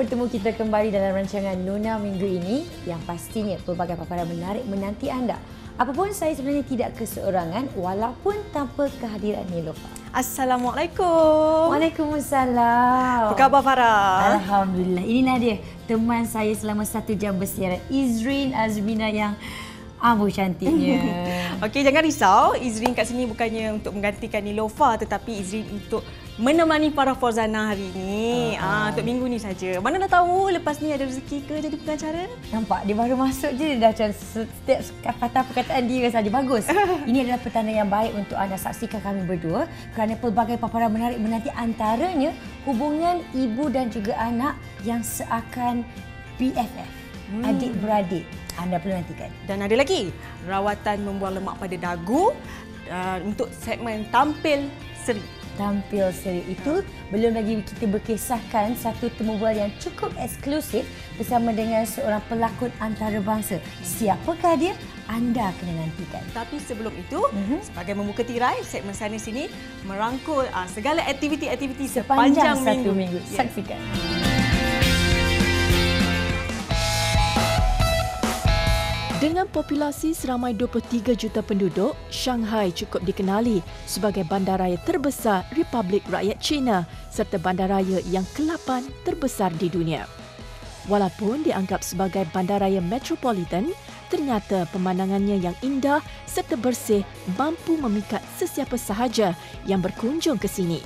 bertemu kita kembali dalam rancangan Nona Minggu ini yang pastinya pelbagai paparan menarik menanti anda. Apapun, saya sebenarnya tidak keseorangan walaupun tanpa kehadiran Niloufar. Assalamualaikum. Waalaikumsalam. Apa khabar Farah? Alhamdulillah. Inilah dia teman saya selama 1 jam bersiaran, Izrin Azmina yang cantiknya. Okey, jangan risau. Izrin kat sini bukannya untuk menggantikan Niloufar, tetapi Izrin untuk menemani para Fauzana hari ini. Untuk minggu ni saja. Mana dah tahu lepas ni ada rezeki ke jadi pengacara? Nampak, dia baru masuk je dia dah macam setiap kata perkataan dia saja bagus. Ini adalah petanda yang baik untuk anda saksikan kami berdua kerana pelbagai paparan menarik menanti, antaranya hubungan ibu dan juga anak yang seakan BFF, adik-beradik. Anda perlu nantikan. Dan ada lagi rawatan membuang lemak pada dagu untuk segmen Tampil Seri. Tampil Seri itu belum lagi kita berkisahkan satu temubual yang cukup eksklusif bersama dengan seorang pelakon antarabangsa. Siapakah dia? Anda kena nantikan. Tapi sebelum itu, sebagai membuka tirai, segmen sana sini merangkul segala aktiviti-aktiviti sepanjang minggu. Saksikan. Dengan populasi seramai 23 juta penduduk, Shanghai cukup dikenali sebagai bandaraya terbesar Republik Rakyat China serta bandaraya yang ke-8 terbesar di dunia. Walaupun dianggap sebagai bandaraya metropolitan, ternyata pemandangannya yang indah serta bersih mampu memikat sesiapa sahaja yang berkunjung ke sini.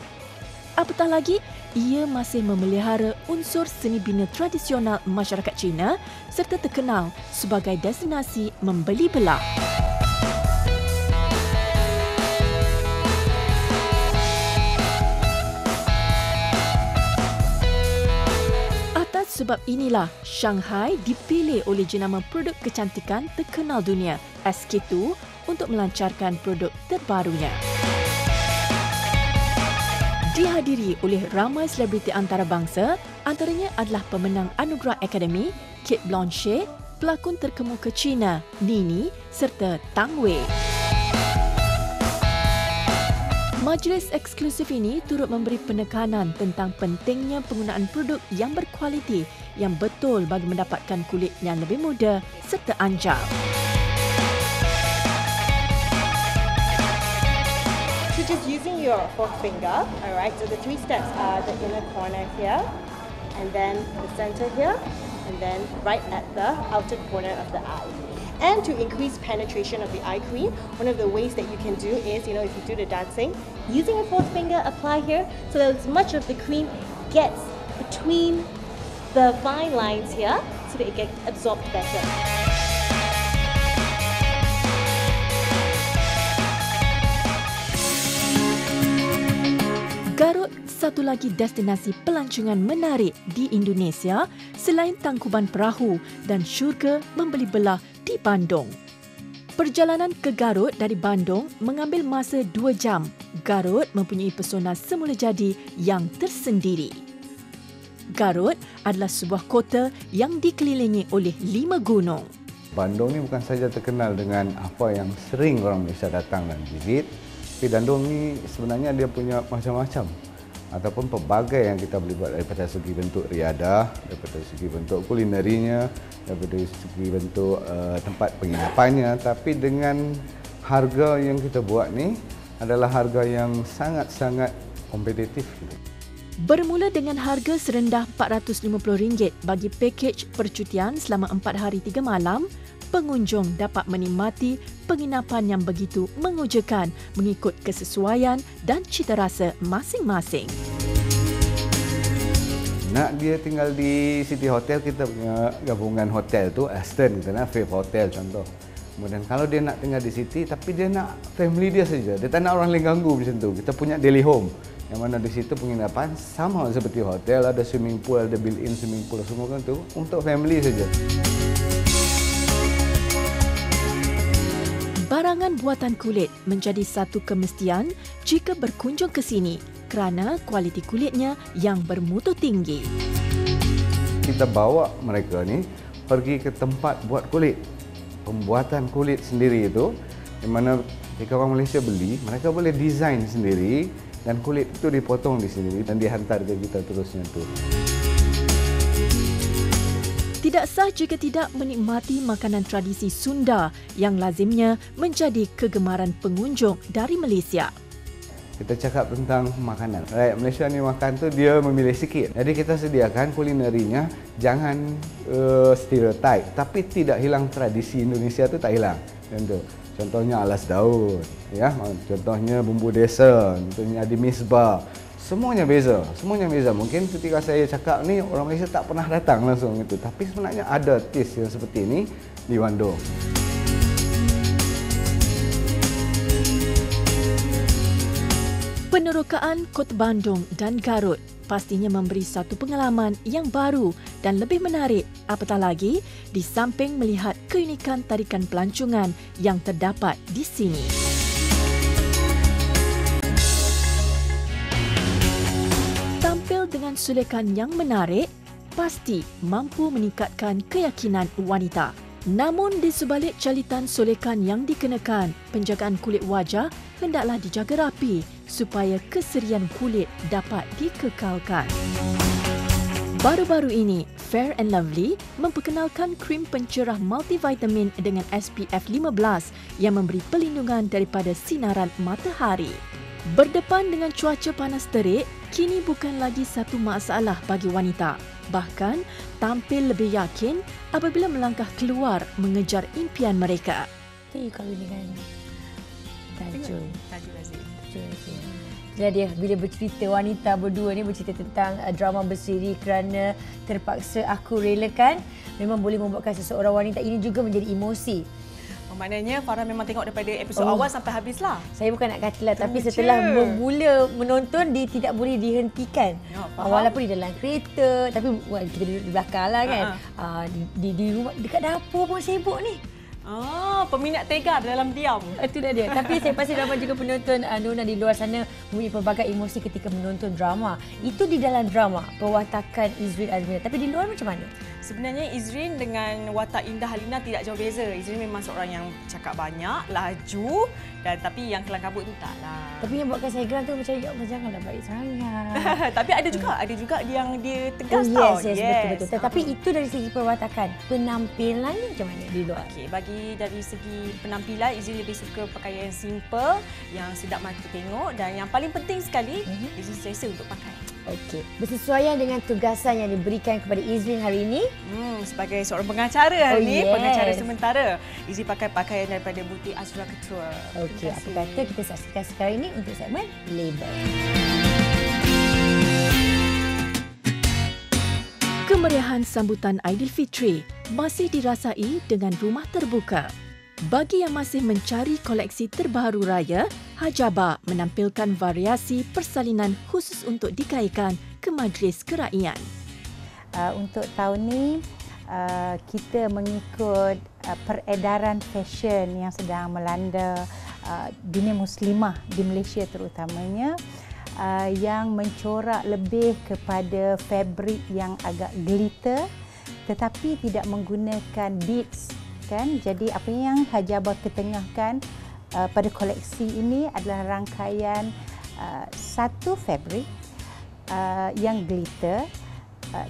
Apatah lagi, ia masih memelihara unsur seni bina tradisional masyarakat Cina serta terkenal sebagai destinasi membeli belah. Atas sebab inilah, Shanghai dipilih oleh jenama produk kecantikan terkenal dunia, SK2, untuk melancarkan produk terbarunya. Dihadiri oleh ramai selebriti antarabangsa, antaranya adalah pemenang Anugerah Akademi, Cate Blanchett, pelakon terkemuka Cina, Nini serta Tang Wei. Majlis eksklusif ini turut memberi penekanan tentang pentingnya penggunaan produk yang berkualiti yang betul bagi mendapatkan kulit yang lebih muda serta anjal. So just using your fourth finger, alright, so the 3 steps are the inner corner here, and then the center here, and then right at the outer corner of the eye. And to increase penetration of the eye cream, one of the ways that you can do is, if you do the dancing, using your fourth finger, apply here, so that as much of the cream gets between the fine lines here, so that it gets absorbed better. Garut satu lagi destinasi pelancongan menarik di Indonesia selain Tangkuban Perahu dan syurga membeli belah di Bandung. Perjalanan ke Garut dari Bandung mengambil masa 2 jam. Garut mempunyai pesona semula jadi yang tersendiri. Garut adalah sebuah kota yang dikelilingi oleh 5 gunung. Bandung ni bukan saja terkenal dengan apa yang sering orang Malaysia datang dan visit, tapi Bandung ni sebenarnya dia punya macam-macam ataupun pelbagai yang kita boleh buat daripada segi bentuk riadah, daripada segi bentuk kulinerinya, daripada segi bentuk tempat penginapannya, tapi dengan harga yang kita buat ni adalah harga yang sangat-sangat kompetitif. Bermula dengan harga serendah RM450 bagi pakej percutian selama 4 hari 3 malam, pengunjung dapat menikmati penginapan yang begitu mengujakan mengikut kesesuaian dan cita rasa masing-masing. Nak dia tinggal di City Hotel, kita punya gabungan hotel tu, Aston, kita nak Faith Hotel contoh. Kemudian kalau dia nak tinggal di City tapi dia nak family dia saja, dia tak nak orang lain ganggu macam tu, kita punya Daily Home. Yang mana di situ penginapan sama seperti hotel, ada swimming pool, ada built-in swimming pool, semua kan tu untuk family saja. Barangan buatan kulit menjadi satu kemestian jika berkunjung ke sini kerana kualiti kulitnya yang bermutu tinggi. Kita bawa mereka ni pergi ke tempat buat kulit. Pembuatan kulit sendiri itu, di mana jika orang Malaysia beli, mereka boleh desain sendiri dan kulit itu dipotong di sini dan dihantar ke kita terusnya tu. Tidak sah jika tidak menikmati makanan tradisi Sunda yang lazimnya menjadi kegemaran pengunjung dari Malaysia. Kita cakap tentang makanan. Rakyat Malaysia ni makan tu dia memilih sikit. Jadi kita sediakan kulinerinya jangan stereotip, tapi tidak hilang tradisi Indonesia tu tak hilang. Contohnya alas daun, ya. Contohnya bumbu desa, contohnya adi misbah. Semuanya beza, semuanya beza. Mungkin ketika saya cakap ni orang Malaysia tak pernah datang langsung itu, tapi sebenarnya ada taste yang seperti ini di Bandung. Penerokaan Kota Bandung dan Garut pastinya memberi satu pengalaman yang baru dan lebih menarik, apatah lagi di samping melihat keunikan tarikan pelancongan yang terdapat di sini. Tampil dengan sulekan yang menarik, pasti mampu meningkatkan keyakinan wanita. Namun di sebalik calitan sulekan yang dikenakan, penjagaan kulit wajah hendaklah dijaga rapi supaya keserian kulit dapat dikekalkan. Baru-baru ini, Fair and Lovely memperkenalkan krim pencerah multivitamin dengan SPF 15 yang memberi perlindungan daripada sinaran matahari. Berdepan dengan cuaca panas terik, kini bukan lagi satu masalah bagi wanita. Bahkan, tampil lebih yakin apabila melangkah keluar mengejar impian mereka. Itu kalau dengan Tajul. Tajul Aziz. Jadi bila bercerita wanita berdua ni bercerita tentang drama bersiri kerana terpaksa aku relakan, memang boleh membuatkan seseorang wanita ini juga menjadi emosi. Maknanya Farah memang tengok daripada episod awal sampai habis lah. Saya bukan nak katalah, tapi setelah bermula menonton, dia tidak boleh dihentikan. Ya, walaupun di dalam kereta, tapi kita duduk di belakang lah kan. Di rumah, dekat dapur pun sibuk ni. Peminat tegar dalam diam. Itu dah dia. Tapi saya pasti ramai juga penonton Nona di luar sana mempunyai pelbagai emosi ketika menonton drama. Itu di dalam drama, perwatakan Izrin Azmina. Tapi di luar macam mana? Sebenarnya Izrin dengan watak Indah Halina tidak jauh beza. Izrin memang seorang yang cakap banyak, laju, dan tapi yang kelang kabut tu taklah. Tapi yang buatkan saya geram tu macam, ya Allah, janganlah baik sangat. Tapi ada juga yang dia tegas yes, tau. Betul. Tapi itu dari segi perwatakan. Penampilannya macam mana di luar? Okey, bagi dari segi penampilan, Izrin lebih suka pakaian yang simple, yang sedap mata tengok, dan yang paling penting sekali, Izrin selesa untuk pakai. Okey, bersesuaian dengan tugasan yang diberikan kepada Izrin hari ini. Sebagai seorang pengacara hari ini, pengacara sementara, Izrin pakai pakaian daripada butik Azura Couture. Okey, apa kata kita saksikan sekarang ini untuk segmen Label. Kemeriahan sambutan Aidilfitri masih dirasai dengan rumah terbuka. Bagi yang masih mencari koleksi terbaru raya, Hajabah menampilkan variasi persalinan khusus untuk dikaitkan ke Majlis Keraian. Untuk tahun ini, kita mengikut peredaran fashion yang sedang melanda dunia muslimah di Malaysia terutamanya, yang mencorak lebih kepada fabrik yang agak glitter tetapi tidak menggunakan beads. Jadi apa yang Hajabah ketengahkan pada koleksi ini adalah rangkaian satu fabrik yang glitter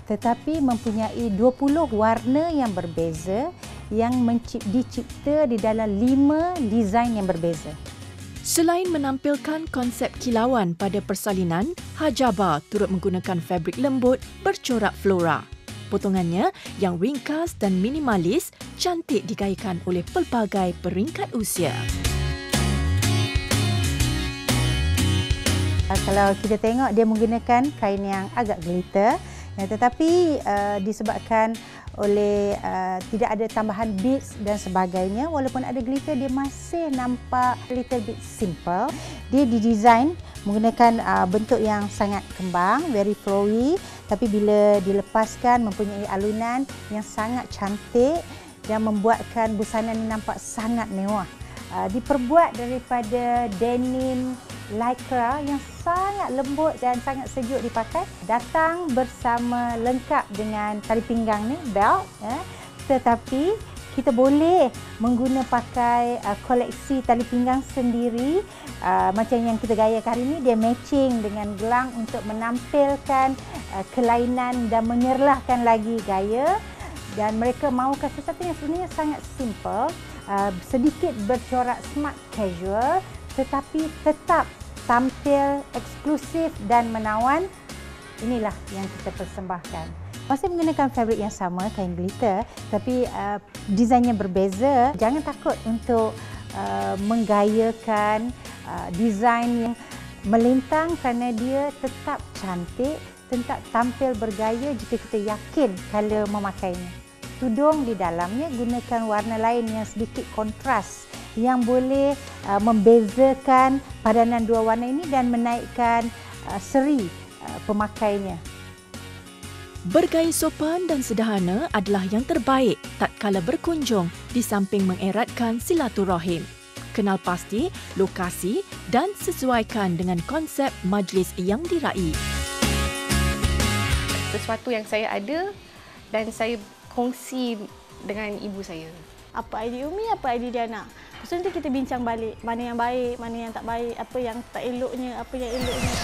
tetapi mempunyai 20 warna yang berbeza yang dicipta di dalam 5 desain yang berbeza. Selain menampilkan konsep kilauan pada persalinan, Hajabah turut menggunakan fabrik lembut bercorak flora. Potongannya yang ringkas dan minimalis cantik digaikan oleh pelbagai peringkat usia. Kalau kita tengok, dia menggunakan kain yang agak glitter, tetapi disebabkan oleh tidak ada tambahan beads dan sebagainya, walaupun ada glitter, dia masih nampak little bit simple. Dia didesain menggunakan bentuk yang sangat kembang, very flowy, tapi bila dilepaskan mempunyai alunan yang sangat cantik yang membuatkan busana ini nampak sangat mewah. Diperbuat daripada denim lycra yang sangat lembut dan sangat sejuk dipakai. Datang bersama lengkap dengan tali pinggang ni, belt, tetapi kita boleh pakai koleksi tali pinggang sendiri, macam yang kita gayakan hari ini. Dia matching dengan gelang untuk menampilkan kelainan dan menyerlahkan lagi gaya. dan mereka mahukan sesuatu yang sebenarnya sangat simple, sedikit bercorak smart casual tetapi tetap tampil eksklusif dan menawan. Inilah yang kita persembahkan. Masih menggunakan fabric yang sama, kain glitter, tapi desainnya berbeza. Jangan takut untuk menggayakan desain yang melintang kerana dia tetap cantik, tetap tampil bergaya jika kita yakin kalau memakainya. Tudung di dalamnya gunakan warna lain yang sedikit kontras yang boleh membezakan padanan dua warna ini dan menaikkan seri pemakainya. Bergaya sopan dan sederhana adalah yang terbaik tatkala berkunjung di samping mengeratkan silaturahim. Kenal pasti lokasi dan sesuaikan dengan konsep majlis yang diraih. Sesuatu yang saya ada dan saya kongsi dengan ibu saya. Apa idea Umi, apa idea Diana. Lepas tu nanti kita bincang balik mana yang baik, mana yang tak baik, apa yang tak eloknya, apa yang eloknya.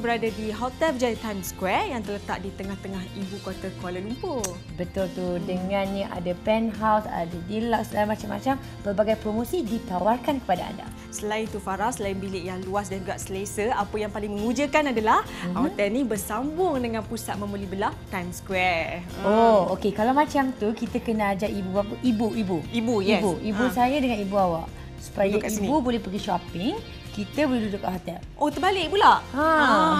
Berada di Hotel Berjaya Times Square yang terletak di tengah-tengah ibu kota Kuala Lumpur. Betul tu, dengannya ada penthouse, ada deluxe dan macam-macam, pelbagai promosi ditawarkan kepada anda. Selain itu Farah, selain bilik yang luas dan juga selesa, apa yang paling mengujakan adalah hotel ni bersambung dengan pusat membeli belah Times Square. Oh, okey. Kalau macam tu, kita kena ajak ibu apa? Ibu, yes. Ibu saya dengan ibu awak. Supaya ibu boleh pergi shopping, kita boleh duduk kat hotel. Oh, terbalik pula?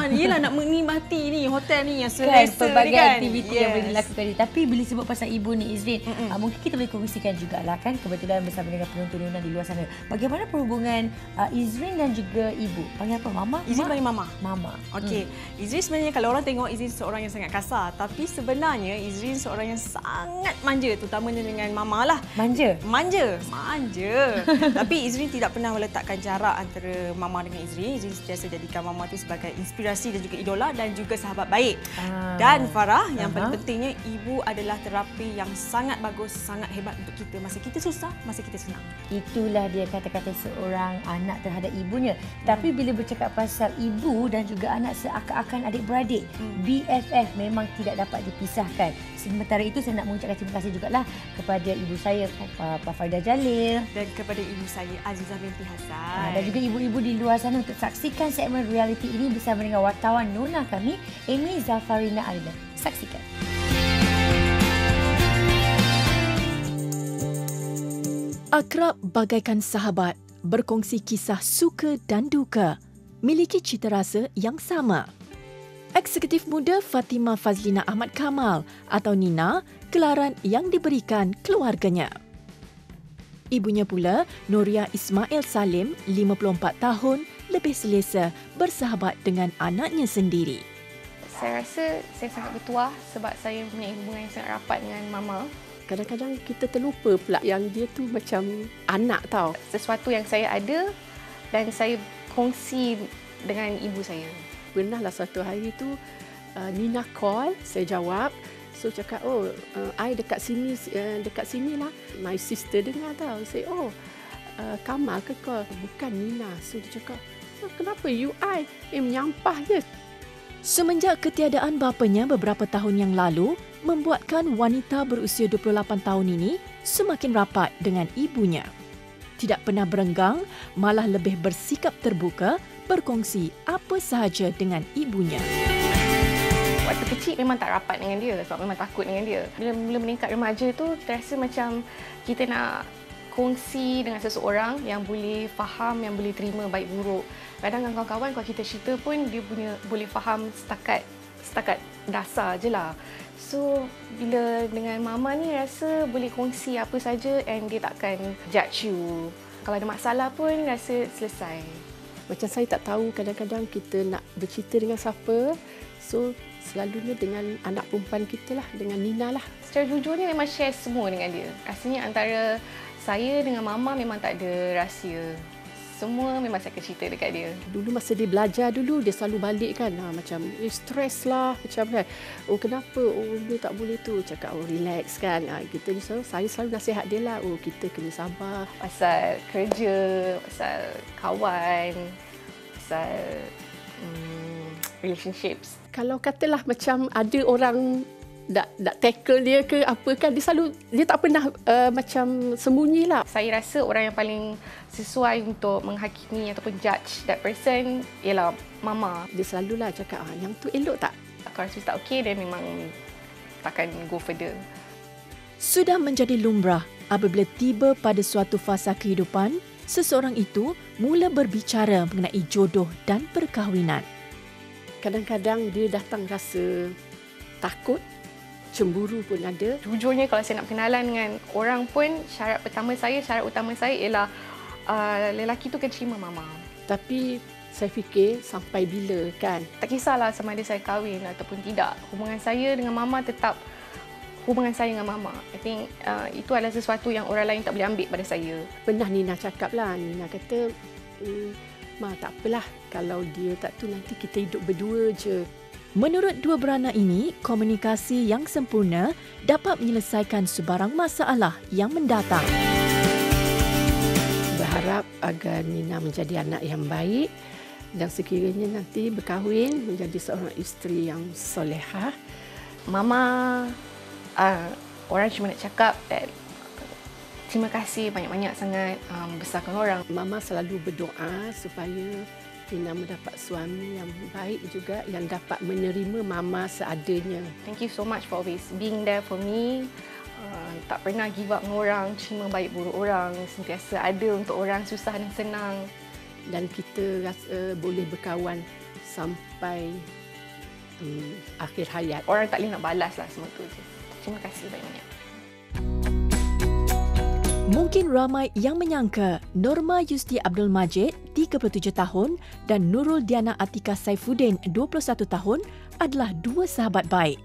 Yelah nak menikmati ni hotel ni yang selesa pelbagai ni kan. aktiviti yang boleh dilakukan ni. Tapi bila sebut pasal ibu ni Izrin, mungkin kita boleh kongsikan jugalah kan, kebetulan bersama dengan penonton Nuna di luar sana. Bagaimana perhubungan Izrin dan juga ibu? Panggil apa? Mama? Izrin panggil Mama. Mama. Okey. Izrin sebenarnya kalau orang tengok Izrin seorang yang sangat kasar, tapi sebenarnya Izrin seorang yang sangat manja, terutamanya dengan Mama lah. Manja? Manja. Tapi Izrin tidak pernah meletakkan jarak antara Mama dengan Izrin. Izrin sentiasa jadikan Mama itu sebagai inspirasi dan juga idola dan juga sahabat baik. Dan Farah, yang paling pentingnya, ibu adalah terapi yang sangat bagus, sangat hebat untuk kita masa kita susah, masa kita senang. Itulah dia kata-kata seorang anak terhadap ibunya. Tapi bila bercakap pasal ibu dan juga anak seakan-akan adik-beradik, BFF memang tidak dapat dipisahkan. Sementara itu saya nak mengucapkan terima kasih jugalah kepada ibu saya, Pak Farida Jalil, dan kepada ibu saya, Azizah binti Hassan. Dan juga ibu-ibu di luar sana untuk saksikan segmen realiti ini bersama dengan wartawan Nona kami, Amy Zafarina Alida. Saksikan. Akrab bagaikan sahabat, berkongsi kisah suka dan duka, miliki cita rasa yang sama. Eksekutif muda Fatimah Fazlina Ahmad Kamal atau Nina, gelaran yang diberikan keluarganya. Ibunya pula, Nuria Ismail Salim, 54 tahun, lebih selesa bersahabat dengan anaknya sendiri. Saya rasa saya sangat bertuah sebab saya punya hubungan yang sangat rapat dengan Mama. Kadang-kadang kita terlupa pula yang dia tu macam anak tau. Sesuatu yang saya ada dan saya kongsi dengan ibu saya. Pernahlah satu hari tu Nina call, saya jawab. So cakap, I dekat sini lah. My sister dengar tau. Saya, Kamal ke call? Bukan Nina. So dia cakap, kenapa you I? Menyampah je. Semenjak ketiadaan bapanya beberapa tahun yang lalu, membuatkan wanita berusia 28 tahun ini semakin rapat dengan ibunya. Tidak pernah berenggang, malah lebih bersikap terbuka, berkongsi apa sahaja dengan ibunya. Waktu kecil memang tak rapat dengan dia sebab memang takut dengan dia. Bila meningkat remaja tu, terasa macam kita nak kongsi dengan seseorang yang boleh faham, yang boleh terima baik buruk. Kadang dengan kawan-kawan kalau kita cerita pun dia boleh faham setakat dasar je lah. So bila dengan Mama ni rasa boleh kongsi apa saja and dia takkan judge you. Kalau ada masalah pun rasa selesai. Macam saya tak tahu kadang-kadang kita nak bercerita dengan siapa. So selalunya dengan anak perempuan kita lah, dengan Nina lah. Secara jujurnya memang share semua dengan dia. Rasanya antara saya dengan Mama memang tak ada rahsia. semua memang saya akan cerita dekat dia. Dulu masa dia belajar dulu, dia selalu balik kan, macam stres lah, macam kan. Oh kenapa? Oh dia tak boleh tu. Cakap relax kan. Kita saya selalu nasihat dia lah. Oh kita kena sabar. Pasal kerja, pasal kawan, pasal relationships. Kalau katalah macam ada orang nak tackle dia ke apa kan, dia tak pernah macam sembunyi lah. Saya rasa orang yang paling sesuai untuk menghakimi ataupun judge that person ialah mama. Dia selalulah cakap, yang tu elok tak? Kalau rasa tak okey, dia memang takkan go further. Sudah menjadi lumrah apabila tiba pada suatu fasa kehidupan, seseorang itu mula berbicara mengenai jodoh dan perkahwinan. Kadang-kadang dia datang rasa takut, cemburu pun ada. Jujurnya kalau saya nak berkenalan dengan orang pun, syarat utama saya ialah lelaki tu kena terima mama. Tapi saya fikir sampai bila kan? Tak kisahlah sama ada saya kahwin ataupun tidak. Hubungan saya dengan mama tetap hubungan saya dengan mama. I think itu adalah sesuatu yang orang lain tak boleh ambil pada saya. Pernah Nina cakap lah, Nina kata, Ma tak apalah kalau dia tak tu nanti kita hidup berdua je. Menurut dua beranak ini, komunikasi yang sempurna dapat menyelesaikan sebarang masalah yang mendatang. Berharap agar Nina menjadi anak yang baik dan sekiranya nanti berkahwin menjadi seorang isteri yang solehah. Mama, orang cuma nak cakap that terima kasih banyak-banyak sangat besarkan orang. Mama selalu berdoa supaya Nina mendapat suami yang baik juga, yang dapat menerima mama seadanya. Thank you so much for always being there for me. Tak pernah give up dengan orang, terima baik buruk orang, sentiasa ada untuk orang susah dan senang. Dan kita rasa boleh berkawan sampai akhir hayat. Orang tak boleh nak balas lah semua tu. Terima kasih banyak-banyak. Mungkin ramai yang menyangka Norma Yusti Abdul Majid, 37 tahun dan Nurul Diana Atika Saifuddin, 21 tahun adalah dua sahabat baik.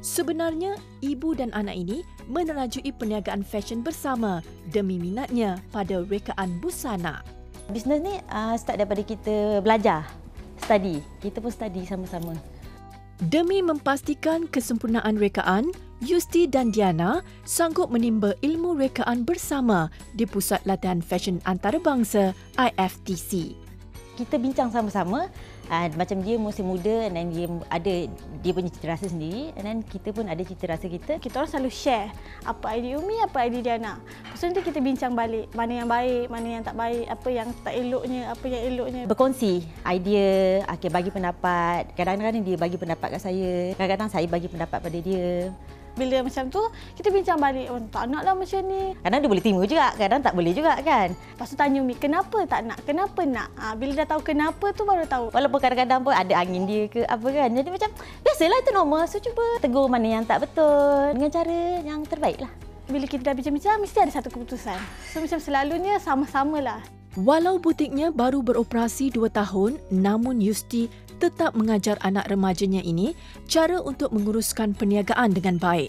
Sebenarnya, ibu dan anak ini menerajui perniagaan fashion bersama demi minatnya pada rekaan busana. Bisnes ni start daripada kita belajar, study. Kita pun study sama-sama. Demi memastikan kesempurnaan rekaan, Yusti dan Diana sanggup menimba ilmu rekaan bersama di Pusat Latihan Fashion Antarabangsa IFTC. Kita bincang sama-sama, macam dia masih muda dan dia ada dia punya cita rasa sendiri, dan kita pun ada cita rasa kita. Kita orang selalu share apa idea Umi, apa idea Diana. Lepas tu nanti kita bincang balik mana yang baik, mana yang tak baik, apa yang tak eloknya, apa yang eloknya. Berkongsi idea, bagi pendapat. Kadang-kadang dia bagi pendapat kat saya, kadang-kadang saya bagi pendapat pada dia. Bila macam tu, kita bincang balik, oh tak naklah macam ni. Kadang dia boleh terima juga, kadang tak boleh juga kan. Lepas tu tanya Umi, kenapa tak nak? Kenapa nak? Bila dah tahu kenapa tu baru tahu. Walaupun kadang-kadang pun ada angin dia ke apa kan. Jadi macam, biasalah itu normal. So cuba tegur mana yang tak betul dengan cara yang terbaik lah. Bila kita dah bincang-bincang, mesti ada satu keputusan. So macam selalunya sama-samalah. Walau butiknya baru beroperasi 2 tahun, namun Yusti tetap mengajar anak remajanya ini cara untuk menguruskan perniagaan dengan baik.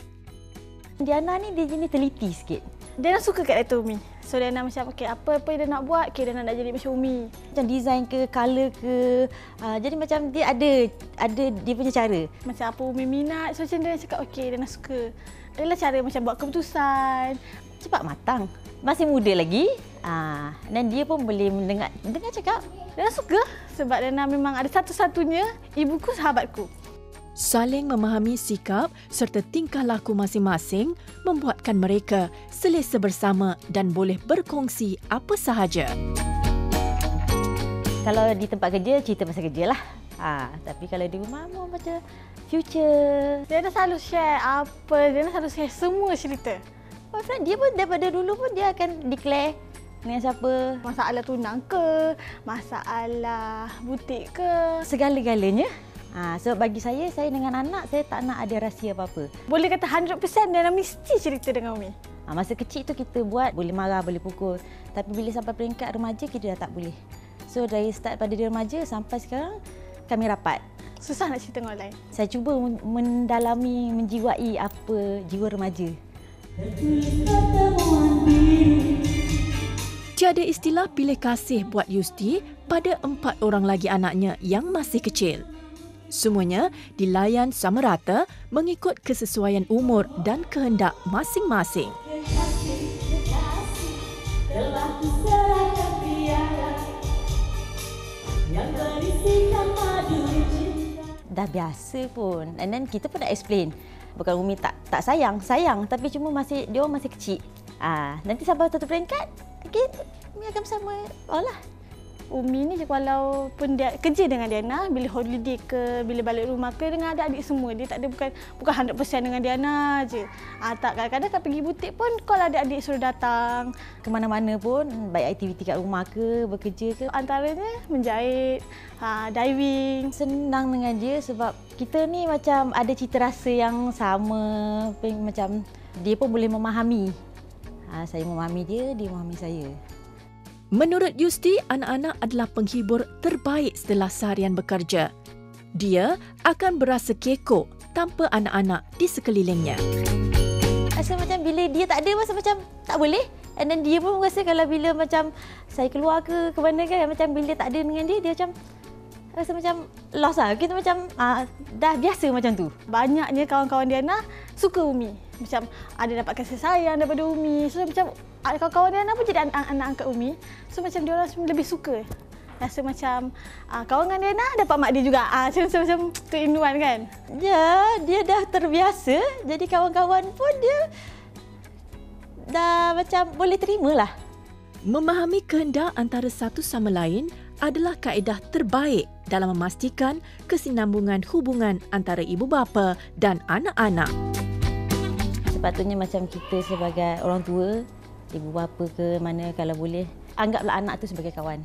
Diana ni dia jenis teliti sikit. Dia suka kat Dato' Umi. So Diana macam apa-apa dia nak buat, Diana nak jadi macam Umi. Macam design ke, colour ke. Jadi macam dia ada dia punya cara. Macam apa Umi minat, so macam dia cakap Diana suka. Adalah cara macam buat keputusan. Cepat matang. Masih muda lagi. Dan dia pun boleh mendengar cakap. Diana suka sebab Diana memang ada satu-satunya ibuku sahabatku. Saling memahami sikap serta tingkah laku masing-masing membuatkan mereka selesa bersama dan boleh berkongsi apa sahaja. Kalau di tempat kerja, cerita pasal kerja lah. Tapi kalau di rumah, mau baca future. Diana selalu share Diana selalu share semua cerita. Boyfriend dia pun daripada dulu pun dia akan declare dengan siapa. Masalah tunang ke, masalah butik ke. Segala-galanya. So bagi saya dengan anak, saya tak nak ada rahsia apa-apa. Boleh kata 100% Diana mesti cerita dengan Umi. Masa kecil tu kita buat, boleh marah, boleh pukul. Tapi bila sampai peringkat remaja, kita dah tak boleh. So dari start pada dia remaja sampai sekarang, kami rapat. Susah nak cerita dengan orang lain. Saya cuba mendalami, menjiwai apa jiwa remaja. Tiada istilah pilih kasih buat Yusti pada 4 orang lagi anaknya yang masih kecil. Semuanya dilayan sama rata mengikut kesesuaian umur dan kehendak masing-masing. Dah biasa pun. And then kita pun dah explain. Bukan Umi tak sayang, tapi cuma dia orang masih kecil. Nanti sampai satu peringkat, Umi akan bersama Allah. Umi ni kalau pun dia kerja dengan Diana, bila holiday ke, bila balik rumah ke dengan adik-adik semua, dia tak ada bukan 100% dengan Diana je. Tak, kadang-kadang kat pergi butik pun kalau adik-adik suruh datang ke mana-mana pun, baik aktiviti kat rumah ke, bekerja ke, antaranya menjahit, diving. Senang dengan dia sebab kita ni macam ada cita rasa yang sama, macam dia pun boleh memahami. Saya memahami dia memahami saya. Menurut Yusti, anak-anak adalah penghibur terbaik setelah seharian bekerja. Dia akan berasa kekok tanpa anak-anak di sekelilingnya. Rasa macam bila dia tak ada, rasa macam tak boleh. And then dia pun rasa kalau bila macam saya keluar ke mana kan, macam bila tak ada dengan dia macam rasa macam lost lah. Kita macam dah biasa macam tu. Banyaknya kawan-kawan Diana suka Umi. Macam ada dapat kasih sayang daripada Umi. So macam kawan-kawan Diana pun jadi anak angkat Umi. So macam dia orang lebih suka. Rasa macam kawan dengan Diana dapat mak dia juga. Macam keinduan kan. Ya, dia dah terbiasa. Jadi kawan-kawan pun dia dah macam boleh terimalah. Memahami kehendak antara satu sama lain adalah kaedah terbaik dalam memastikan kesinambungan hubungan antara ibu bapa dan anak-anak. Sepatutnya macam kita sebagai orang tua, ibu bapa ke mana kalau boleh, anggaplah anak tu sebagai kawan.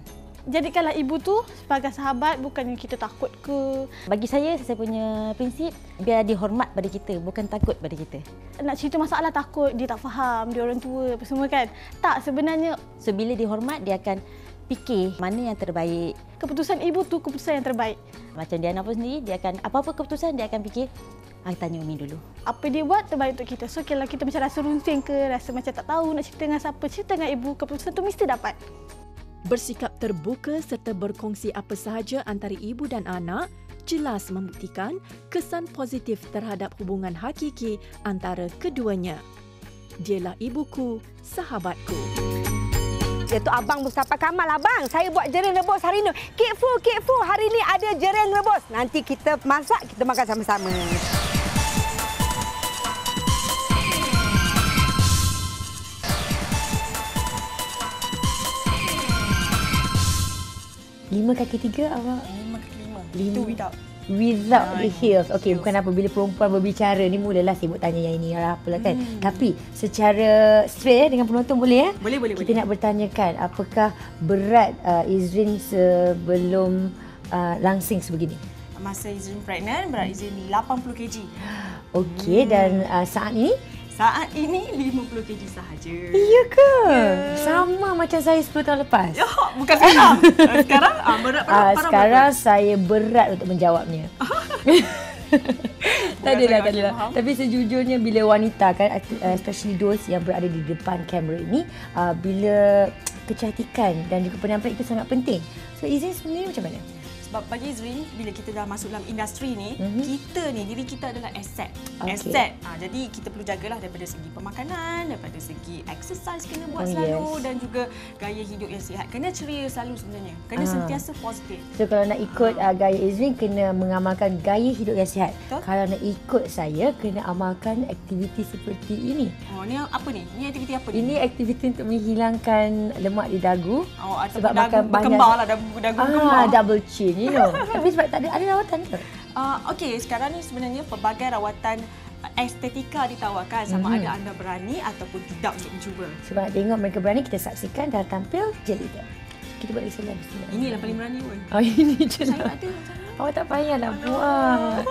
Jadikanlah ibu tu sebagai sahabat, bukannya kita takut ke. Bagi saya punya prinsip, biar dia hormat pada kita, bukan takut pada kita. Nak cerita masalah takut, dia tak faham, dia orang tua apa semua kan. Tak, sebenarnya. So bila dia hormat, dia akan fikir mana yang terbaik. Keputusan ibu tu keputusan yang terbaik. Macam Diana pun sendiri, dia akan apa-apa keputusan dia akan fikir, tanya Umi dulu. Apa dia buat terbaik untuk kita. So kalau kita macam rasa runsing ke, rasa macam tak tahu nak cerita dengan siapa, cerita dengan ibu, keputusan tu mesti dapat. Bersikap terbuka serta berkongsi apa sahaja antara ibu dan anak jelas membuktikan kesan positif terhadap hubungan hakiki antara keduanya. Dialah ibuku, sahabatku. Iaitu Abang Mustafa Kamal. Abang, saya buat jereng rebus hari ni. Kek Fu, hari ni ada jereng rebus. Nanti kita masak, kita makan sama-sama. Lima kaki tiga awak? 5 kaki 5. 5. Itu without. Without the heels. Okey, bukan apa bila perempuan berbicara ni mulalah sibuk tanya yang ini apalah kan. Tapi secara straight dengan penonton boleh ya? Boleh. Kita nak bertanyakan apakah berat Izrin sebelum langsing sebegini? Masa Izrin pregnant, berat Izrin 80 kg. Okey, dan saat ini? Saat ini 50 kg sahaja. Iya ke? Sama macam saya 10 tahun lepas. Ya, bukan sekarang. Sekarang berat. Sekarang saya berat untuk menjawabnya. Tak adalah. Tapi sejujurnya bila wanita kan, especially those yang berada di depan kamera ini, bila kecantikan dan juga penampilan itu sangat penting. So Izrin sendiri macam mana? Sebab bagi Izrin, bila kita dah masuk dalam industri ni, kita ni, diri kita adalah aset. Okay. Aset. Jadi kita perlu jagalah daripada segi pemakanan, daripada segi exercise kena buat selalu dan juga gaya hidup yang sihat. Kena ceria selalu sebenarnya. Kena sentiasa positif. So kalau nak ikut gaya Izrin, kena mengamalkan gaya hidup yang sihat. Betul. Kalau nak ikut saya, kena amalkan aktiviti seperti ini. Ni apa ni? Ni aktiviti apa ni? Ini aktiviti untuk menghilangkan lemak di dagu. Sebab makan berkembar lah, dagu berkembar. Double chin. You know. Tapi sebab tak ada rawatan ke? Okey, sekarang ni sebenarnya pelbagai rawatan estetika ditawarkan sama ada anda berani ataupun tidak untuk mencuba. Sebab nak tengok mereka berani, kita saksikan dah tampil jelita. Kita buat lagi salam. Inilah paling berani pun. Ini je lah. Saya ada. Awak tak payahlah buat.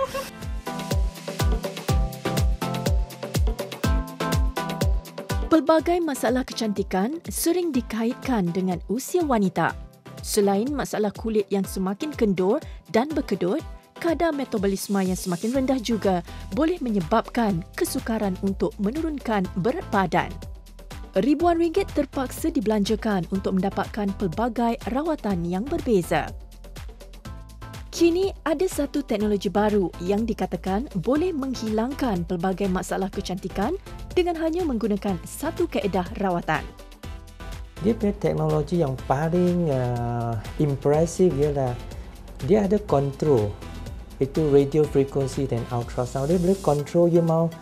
Pelbagai masalah kecantikan sering dikaitkan dengan usia wanita. Selain masalah kulit yang semakin kendur dan berkedut, kadar metabolisme yang semakin rendah juga boleh menyebabkan kesukaran untuk menurunkan berat badan. ribuan ringgit terpaksa dibelanjakan untuk mendapatkan pelbagai rawatan yang berbeza. Kini ada satu teknologi baru yang dikatakan boleh menghilangkan pelbagai masalah kecantikan dengan hanya menggunakan satu kaedah rawatan. Dia punya teknologi yang paling impresif ialah dia ada kontrol. Itu radio frequency dan ultrasound. Dia boleh kontrol you mau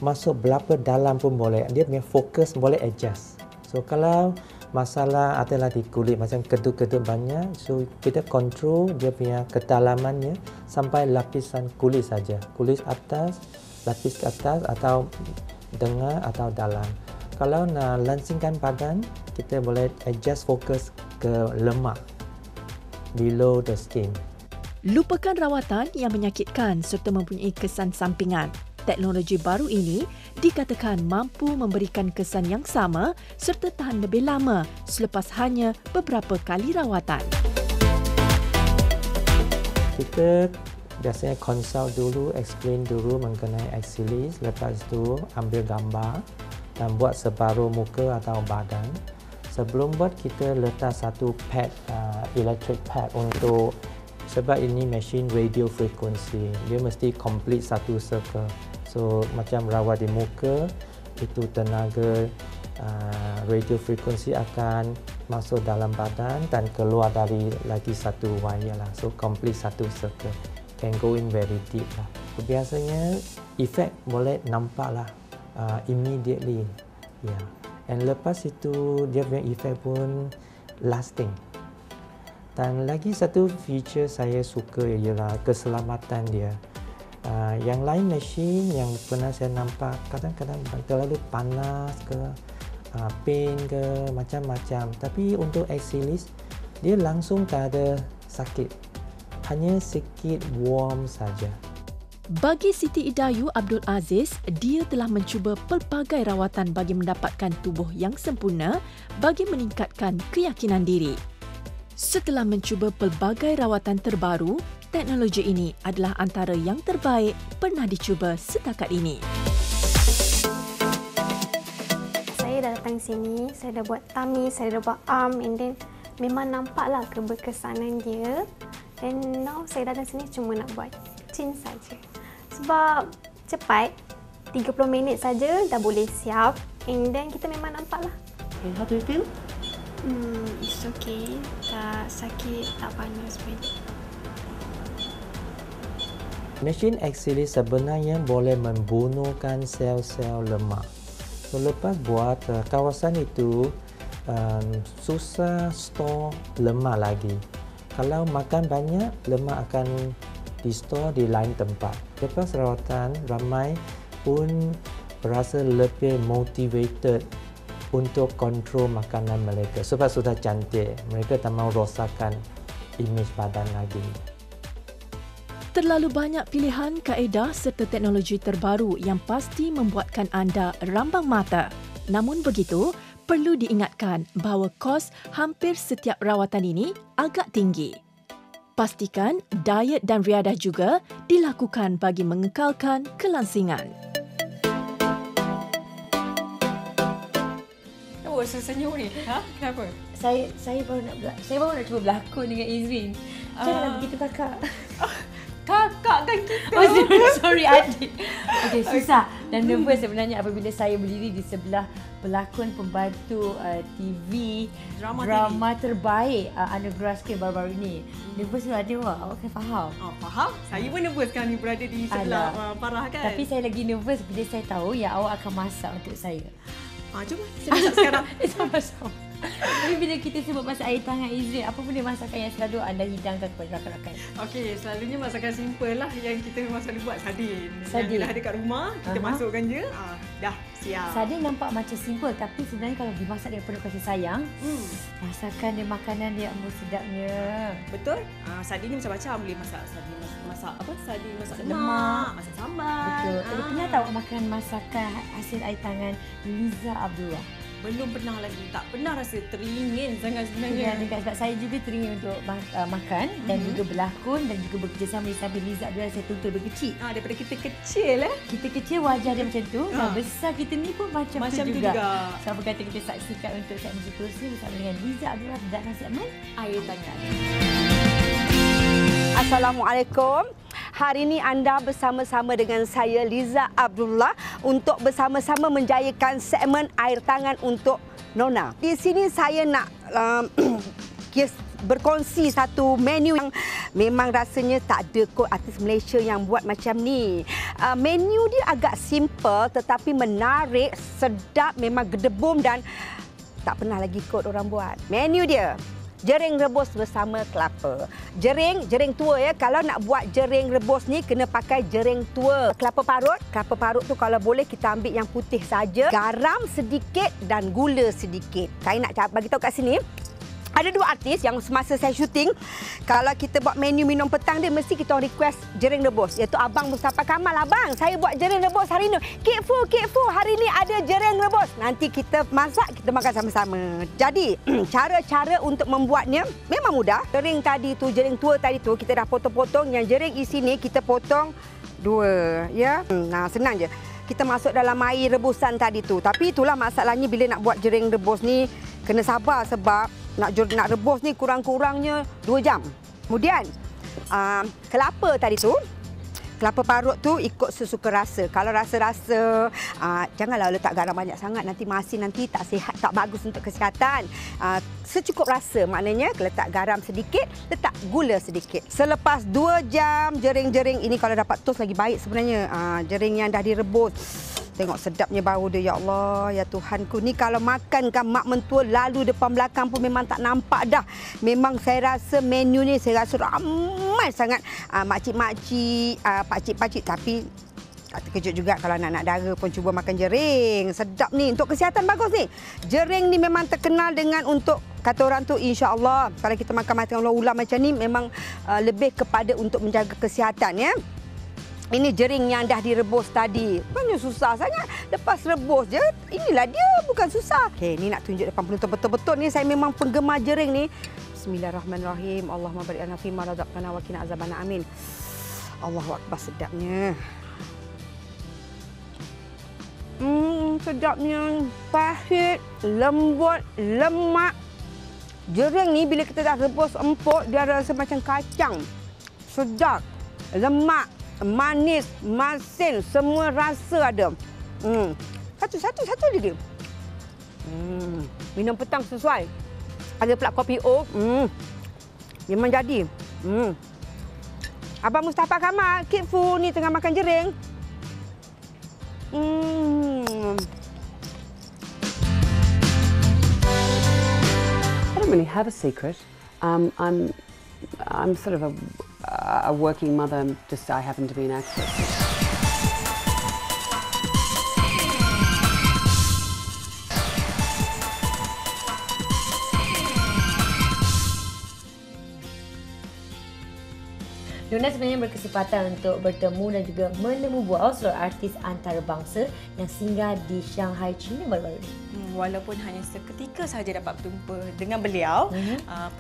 masuk berapa dalam pun boleh. Dia punya fokus boleh adjust. So kalau masalah adalah di kulit macam kedut-kedut banyak, so kita kontrol dia punya kedalamannya sampai lapisan kulit saja. Kulit atas, lapis ke atas atau tengah atau dalam. Kalau nak langsingkan badan, kita boleh adjust fokus ke lemak below the skin. Lupakan rawatan yang menyakitkan serta mempunyai kesan sampingan. Teknologi baru ini dikatakan mampu memberikan kesan yang sama serta tahan lebih lama selepas hanya beberapa kali rawatan. Kita biasanya consult dulu, explain dulu mengenai axillaries, lepas itu ambil gambar dan buat separuh muka atau badan. Sebelum buat, kita letak satu pad, electric pad untuk, sebab ini mesin radio frequency, dia mesti complete satu circle. So macam rawat di muka, itu tenaga radio frequency akan masuk dalam badan dan keluar dari lagi satu wire lah. So complete satu circle, can go in very deep lah. So, biasanya efek boleh nampak lah immediately, yeah. And lepas itu dia punya efek pun lasting. Dan lagi satu feature saya suka ialah keselamatan dia. Yang lain mesin yang pernah saya nampak kadang-kadang terlalu panas ke, pain ke, macam-macam. Tapi untuk axillaries, dia langsung tak ada sakit. Hanya sikit warm saja. Bagi Siti Idayu Abdul Aziz, dia telah mencuba pelbagai rawatan bagi mendapatkan tubuh yang sempurna bagi meningkatkan keyakinan diri. Setelah mencuba pelbagai rawatan terbaru, teknologi ini adalah antara yang terbaik pernah dicuba setakat ini. Saya dah datang sini, saya dah buat tummy, saya dah buat arm, and then memang nampaklah keberkesanan dia. And now saya datang sini cuma nak buat chin saja. Sebab cepat, 30 minit saja dah boleh siap, and then kita memang nampaklah. And how do you feel? It's okay. Tak sakit, tak panas pun. Mesin axillaries sebenarnya boleh membunuhkan sel-sel lemak. So, lepas buat, kawasan itu susah store lemak lagi. Kalau makan banyak, lemak akan di-store di lain tempat. Lepas rawatan, ramai pun berasa lebih motivated untuk kontrol makanan mereka sebab sudah cantik. Mereka tak mahu rosakkan imej badan lagi. Terlalu banyak pilihan, kaedah serta teknologi terbaru yang pasti membuatkan anda rambang mata. Namun begitu, perlu diingatkan bahawa kos hampir setiap rawatan ini agak tinggi. Pastikan diet dan riadah juga dilakukan bagi mengekalkan kelangsingan. Oh, sesenyum ni. Ha? Kenapa? Saya baru nak cuba berlakon dengan Izrin. Janganlah begitu kakak. Kakak kan kita. Oh, sorry adik. Okey, susah dan nervous sebenarnya apabila saya berdiri di sebelah pelakon pembantu TV drama terbaik Anugerah Skrin baru-baru ni. Nervous ke adik awak? Awak kan faham? Faham. Saya pun nervous sekarang ni berada di sebelah Farah kan. Tapi saya lagi nervous bila saya tahu yang awak akan masak untuk saya. Jom saya masak sekarang. Sama-sama. Tapi bila kita sebut pasal air tangan Izrin, apa benda masakan yang selalu anda hidangkan kepada rakan-rakan? Okey, selalunya masakan simple lah yang kita memang selalu buat, sardin. Sardin. Yang dah ada kat rumah, kita masukkan je. Dah siap. Sardin nampak macam simple tapi sebenarnya kalau dimasak dengan penuh kasih sayang, masakan dia, makanan dia amat sedapnya. Betul? Sardin ni macam-macam, boleh masak sardin masak apa? Sardin masak lemak, masak sambal. Betul. Pernah tahu makan masakan hasil air tangan Liza Abdullah? Belum pernah lagi. Tak pernah rasa teringin sangat sebenarnya. Ya, sebab saya juga teringin untuk makan dan juga berlakon dan juga bekerjasama sambil Liza adalah saya tuntut berkecil. Daripada kita kecil Kita kecil wajah dia macam tu. Dan besar kita ni pun macam tu juga. Siapa kata kita saksikan untuk segmen seterusnya bersama dengan Liza Abdullah dalam segmen Air Tangan. Assalamualaikum. Hari ini anda bersama-sama dengan saya Liza Abdullah untuk bersama-sama menjayakan segmen Air Tangan untuk Nona. Di sini saya nak berkongsi satu menu yang memang rasanya tak ada kot artis Malaysia yang buat macam ni. Menu dia agak simple tetapi menarik, sedap, memang gedebum dan tak pernah lagi kot orang buat. Menu dia jering rebus bersama kelapa. Jering tua ya. Kalau nak buat jering rebus ni kena pakai jering tua. Kelapa parut tu kalau boleh kita ambil yang putih saja. Garam sedikit dan gula sedikit. Saya nak bagi tahu kat sini. Ada dua artis yang semasa saya syuting, kalau kita buat menu minum petang dia, mesti kita request jering rebus. Iaitu Abang Mustafa Kamal. Abang, saya buat jering rebus hari ni. Kek Fu, hari ni ada jering rebus. Nanti kita masak, kita makan sama-sama. Jadi, cara-cara untuk membuatnya memang mudah. Jering tua tadi tu, kita dah potong-potong. Yang jering isi ni, kita potong dua. Ya, nah senang je. Kita masuk dalam air rebusan tadi tu. Tapi itulah masalahnya bila nak buat jering rebus ni, kena sabar sebab nak rebus ni kurang-kurangnya 2 jam. Kemudian kelapa tadi tu, kelapa parut tu ikut sesuka rasa. Kalau rasa-rasa janganlah letak garam banyak sangat, nanti masin nanti tak sihat, tak bagus untuk kesihatan. Secukup rasa, maknanya letak garam sedikit, letak gula sedikit. Selepas 2 jam jering-jering ini kalau dapat toast lagi baik sebenarnya. Jering yang dah direbus. Tengok sedapnya bau dia, ya Allah, ya Tuhanku. Ni kalau makan kan mak mentua lalu depan belakang pun memang tak nampak dah. Memang saya rasa menu ni saya rasa ramai sangat makcik-makcik, pakcik-pakcik. Tapi tak terkejut juga kalau anak-anak dara pun cuba makan jering. Sedap ni, untuk kesihatan bagus ni. Jering ni memang terkenal dengan untuk, kata orang tu insya-Allah, kalau kita makan ulam macam ni memang lebih kepada untuk menjaga kesihatan ya. Ini jering yang dah direbus tadi. Bukannya susah sangat. Lepas rebus je, inilah dia. Bukan susah. Okey, ni nak tunjuk depan penonton betul-betul ni. Saya memang penggemar jering ni. Bismillahirrahmanirrahim. Allahumma barik lana fi ma razaqtana wa qina azabannar. Amin. Allahu akbar, sedapnya. Sedapnya. Pahit, lembut, lemak. Jering ni bila kita dah rebus empuk, dia rasa macam kacang. Sedap, lemak, manis, masin, semua rasa ada. Satu je dia. Minum petang sesuai. Ada pula kopi O. Memang jadi. Abang Mustafa Kamal, Kek Fu ni tengah makan jering. I don't really have a secret. I'm sort of a working mother, just I happen to be an actress. Nona sebenarnya berkesempatan untuk bertemu dan juga menemu bual seluruh artis antarabangsa yang singgah di Shanghai, China baru-baru ini. Walaupun hanya seketika sahaja dapat berjumpa dengan beliau,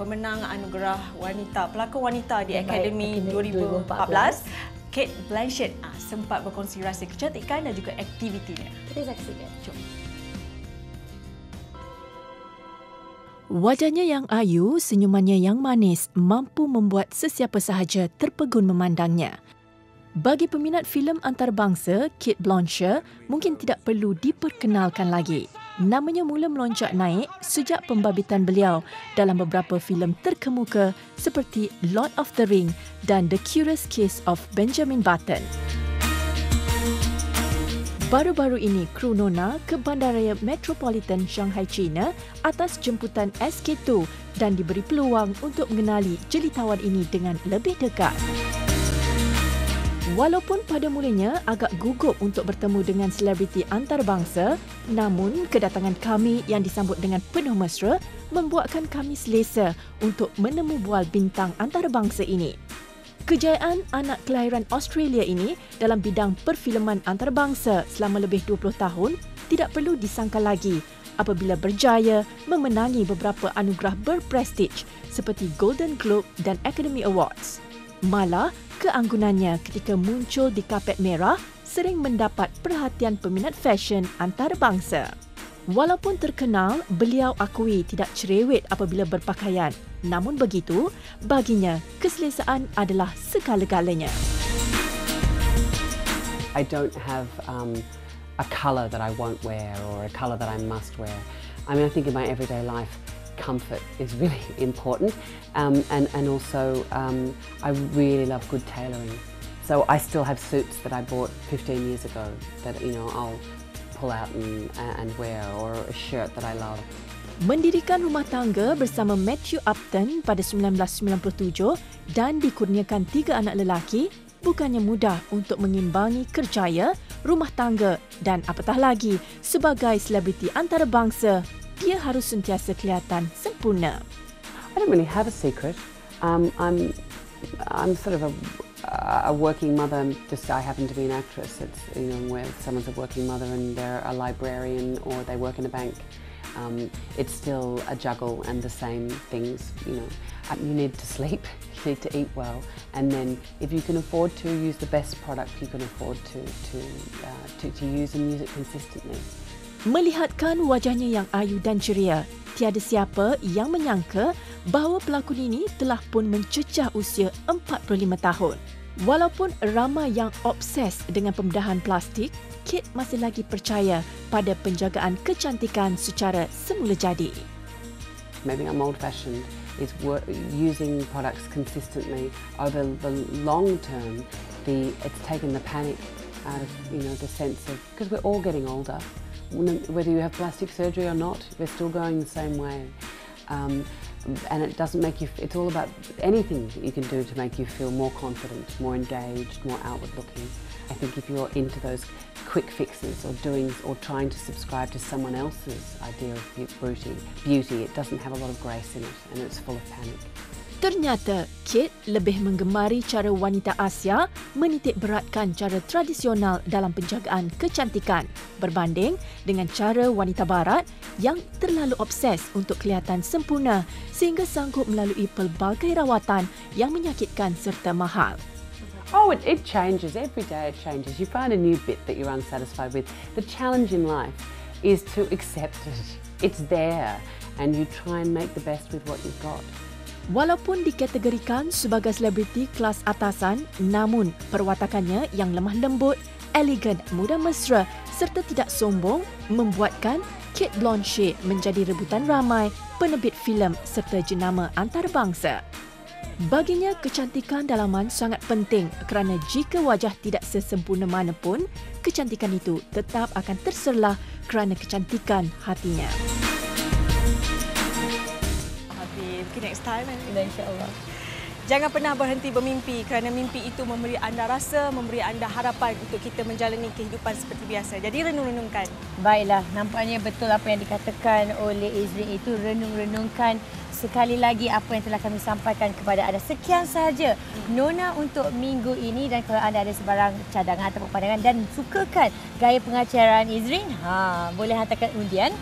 pemenang anugerah wanita, pelakon wanita di Akademi 2014, Cate Blanchett sempat berkongsi rahsia kecantikan dan juga aktivitinya. Kita saksikan. Jom. Wajahnya yang ayu, senyumannya yang manis mampu membuat sesiapa sahaja terpegun memandangnya. Bagi peminat filem antarabangsa, Cate Blanchett mungkin tidak perlu diperkenalkan lagi. Namanya mula melonjak naik sejak pembabitan beliau dalam beberapa filem terkemuka seperti Lord of the Ring dan The Curious Case of Benjamin Button. Baru-baru ini, kru Nona ke Bandaraya Metropolitan Shanghai, China atas jemputan SK2 dan diberi peluang untuk mengenali jelitawan ini dengan lebih dekat. Walaupun pada mulanya agak gugup untuk bertemu dengan selebriti antarabangsa, namun kedatangan kami yang disambut dengan penuh mesra membuatkan kami selesa untuk menemu bual bintang antarabangsa ini. Kejayaan anak kelahiran Australia ini dalam bidang perfilman antarabangsa selama lebih 20 tahun tidak perlu disangkal lagi. apabila berjaya memenangi beberapa anugerah berprestij seperti Golden Globe dan Academy Awards. Malah, keanggunannya ketika muncul di kapet merah sering mendapat perhatian peminat fashion antarabangsa. Walaupun terkenal, beliau akui tidak cerewet apabila berpakaian. Namun begitu, baginya keselesaan adalah segala-galanya. I don't have a colour that I won't wear or a colour that I must wear. I mean, I think in my everyday life, comfort is really important, and also I really love good tailoring. So I still have suits that I bought 15 years ago that I'll pull out and wear, or a shirt that I love. Mendirikan rumah tangga bersama Matthew Upton pada 1997 dan dikurniakan 3 anak lelaki bukannya mudah untuk mengimbangi kerjaya, rumah tangga dan apatah lagi sebagai selebriti antarabangsa, dia harus sentiasa kelihatan sempurna. I don't really have a secret. I'm sort of a working mother. Just I happen to be an actress. It's where someone's a working mother and they're a librarian or they work in a bank. It's still a juggle and the same things. You need to sleep, you need to eat well, and then if you can afford to use the best product, you can afford to use and use it consistently. Melihatkan wajahnya yang ayu dan ceria, tiada siapa yang menyangka bahawa pelakon ini telah pun mencecah usia 45 tahun. Walaupun ramai yang obses dengan pembedahan plastik, Kate masih lagi percaya pada penjagaan kecantikan secara semula jadi. Maybe I'm old-fashioned. Is using products consistently over the long term. It's taken the panic out of the sense of, because we're all getting older. Whether you have plastic surgery or not, we're still going the same way. And it doesn't make you, it's all about anything that you can do to make you feel more confident, more engaged, more outward looking. I think if you're into those quick fixes or trying to subscribe to someone else's idea of beauty, it doesn't have a lot of grace in it and it's full of panic. Ternyata, Kate lebih menggemari cara wanita Asia menitik beratkan cara tradisional dalam penjagaan kecantikan berbanding dengan cara wanita Barat yang terlalu obses untuk kelihatan sempurna sehingga sanggup melalui pelbagai rawatan yang menyakitkan serta mahal. Oh, it changes. Every day it changes. You find a new bit that you're unsatisfied with. The challenge in life is to accept it. It's there and you try and make the best with what you've got. Walaupun dikategorikan sebagai selebriti kelas atasan, namun perwatakannya yang lemah lembut, elegan, mudah mesra serta tidak sombong membuatkan Cate Blanchett menjadi rebutan ramai penerbit filem serta jenama antarabangsa. Baginya, kecantikan dalaman sangat penting kerana jika wajah tidak sesempurna mana pun, kecantikan itu tetap akan terserlah kerana kecantikan hatinya. Mungkin next time. InsyaAllah. Jangan pernah berhenti bermimpi kerana mimpi itu memberi anda rasa, memberi anda harapan untuk kita menjalani kehidupan seperti biasa. Jadi renung-renungkan. Baiklah, nampaknya betul apa yang dikatakan oleh Izrin itu, renung-renungkan sekali lagi apa yang telah kami sampaikan kepada anda. Sekian sahaja Nona untuk minggu ini, dan kalau anda ada sebarang cadangan atau pandangan dan sukakan gaya pengacaraan Izrin, boleh hantarkan undian.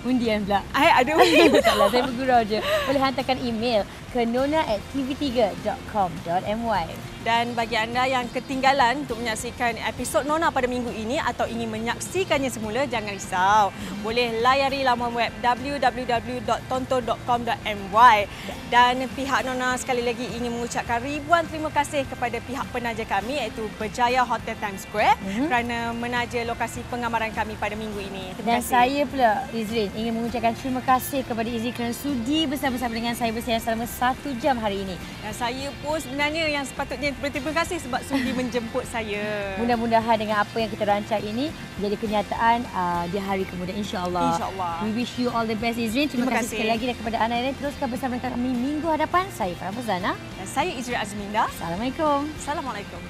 Undian pula. Ada undian. Taklah, saya bergurau je. Boleh hantarkan email ke nona@tv3.com.my. Dan bagi anda yang ketinggalan untuk menyaksikan episod Nona pada minggu ini atau ingin menyaksikannya semula, jangan risau. Boleh layari laman web www.tonton.com.my. Dan pihak Nona sekali lagi ingin mengucapkan ribuan terima kasih kepada pihak penaja kami iaitu Berjaya Hotel Times Square kerana menaja lokasi pengamaran kami pada minggu ini. Dan saya pula, Izrin, ingin mengucapkan terima kasih kepada Izrin kerana sudi bersama-sama dengan saya bersiaran selama 1 jam hari ini. Dan saya pun sebenarnya yang sepatutnya berterima kasih sebab sudi menjemput saya. Mudah-mudahan dengan apa yang kita rancang ini menjadi kenyataan di hari kemudian, insya-Allah. InsyaAllah. We wish you all the best, Izrin. Terima kasih sekali lagi, dan kepada anda yang teruskan bersama dengan kami minggu hadapan. Saya Farah Fazana dan saya Izrin Azminda. Assalamualaikum. Assalamualaikum.